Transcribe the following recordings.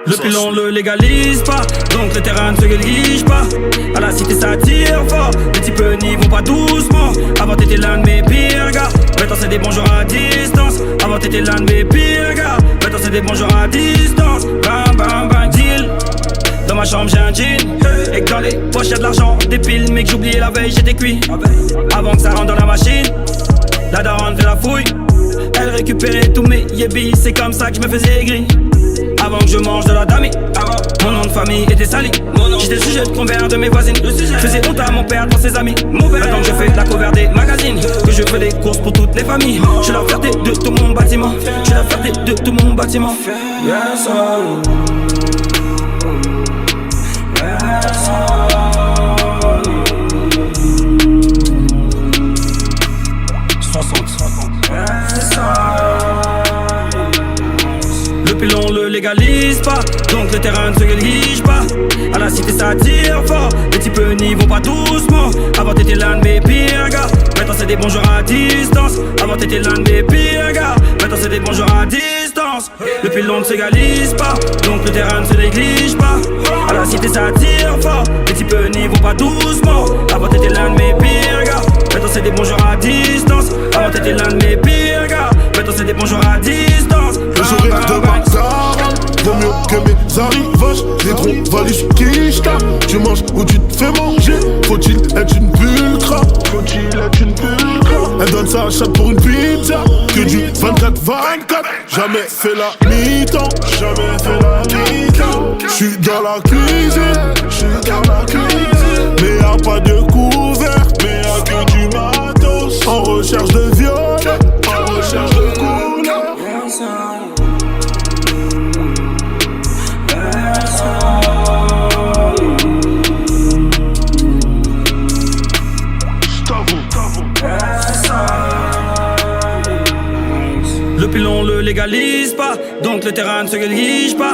Le pilon le légalise pas, donc le terrain ne se néglige pas. À la cité ça tire fort, les types n'y vont pas doucement. Avant t'étais l'un de mes pires gars, maintenant c'est des bonjours à distance. Avant t'étais l'un de mes pires gars, maintenant c'est des bonjours à distance. Bam bam bam deal. Dans ma chambre j'ai un jean, et que dans les poches y'a de l'argent, des piles, mais que j'oubliais la veille j'étais cuit. Avant que ça rentre dans la machine, la daronne fait la fouille. Elle récupérait tous mes yébis, c'est comme ça que je me faisais aigri. Avant que je mange de la dami, mon nom de famille était sali. J'étais le sujet de convers de mes voisines. Je faisais honte à mon père devant ses amis. Maintenant que je fais la cover des magazines, que je fais des courses pour toutes les familles. Je suis la fierté de tout mon bâtiment. Je suis la fierté de tout mon bâtiment. Yes, oh. Yes, oh. Le pilon le légalise pas, donc le terrain ne se néglige pas. À la cité ça tire fort, les types n'y vont pas doucement. Avant t'étais l'un de mes pires gars, maintenant c'est des bonjours à distance. Avant t'étais l'un de mes pires gars, maintenant c'est des bonjours à distance. Le pilon ne s'égalise pas, donc le terrain ne se néglige pas. À la cité ça tire fort, les types n'y vont pas doucement. Avant t'étais l'un de mes pires gars, maintenant c'est des bonjours à distance. Avant t'étais l'un de mes pires gars, maintenant c'est des bonjours à distance. Le sourire de Bazar, vaut mieux que mes arrivages. Les drôles valises qui tapent. Tu manges ou tu te fais manger. Faut-il être une pulcra? Elle donne sa chatte pour une pizza. Que du 24-24. Jamais fait la mi-temps. J'suis dans la cuisine. Mais y'a pas de couvert. Mais y'a que du matos. En recherche de violet. En recherche de couleur. Le pilon le légalise pas, donc le terrain ne se néglige pas.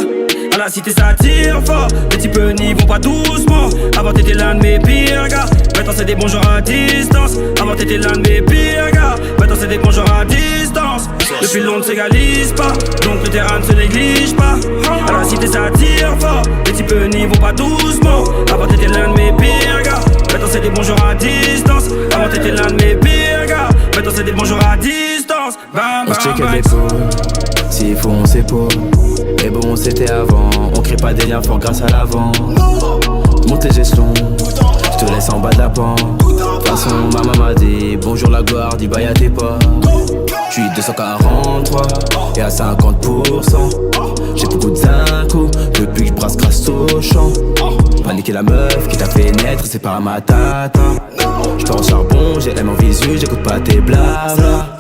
À la cité ça tire fort, les types n'y vont pas doucement. Avant t'étais l'un de mes pires gars, maintenant c'est des bonjours à distance. Avant t'étais l'un de mes pires gars, maintenant c'est des bonjours à distance. Le pilon ne s'égalise pas, donc le terrain ne se néglige pas. À la cité ça tire fort, les types n'y vont pas doucement. Avant t'étais l'un de mes pires gars, maintenant c'est des bonjours à distance. Avant t'étais l'un de mes pires gars, maintenant c'est des bonjours à distance. Bam, on se check bam, les l'épaule, s'il faut on s'épaule. Mais bon c'était avant, on crée pas des liens forts grâce à l'avant. Monte les gestions, je te laisse en bas de la pente. De toute façon maman m'a dit, bonjour la gloire, dis bye à tes potes. J'suis 243 et à 50%. J'ai beaucoup de zinco depuis que j'brasse grâce au champ. Paniquer la meuf qui t'a fait naître, c'est pas ma tata. J'pars au charbon, j'ai l'aime en visu, j'écoute pas tes blabla.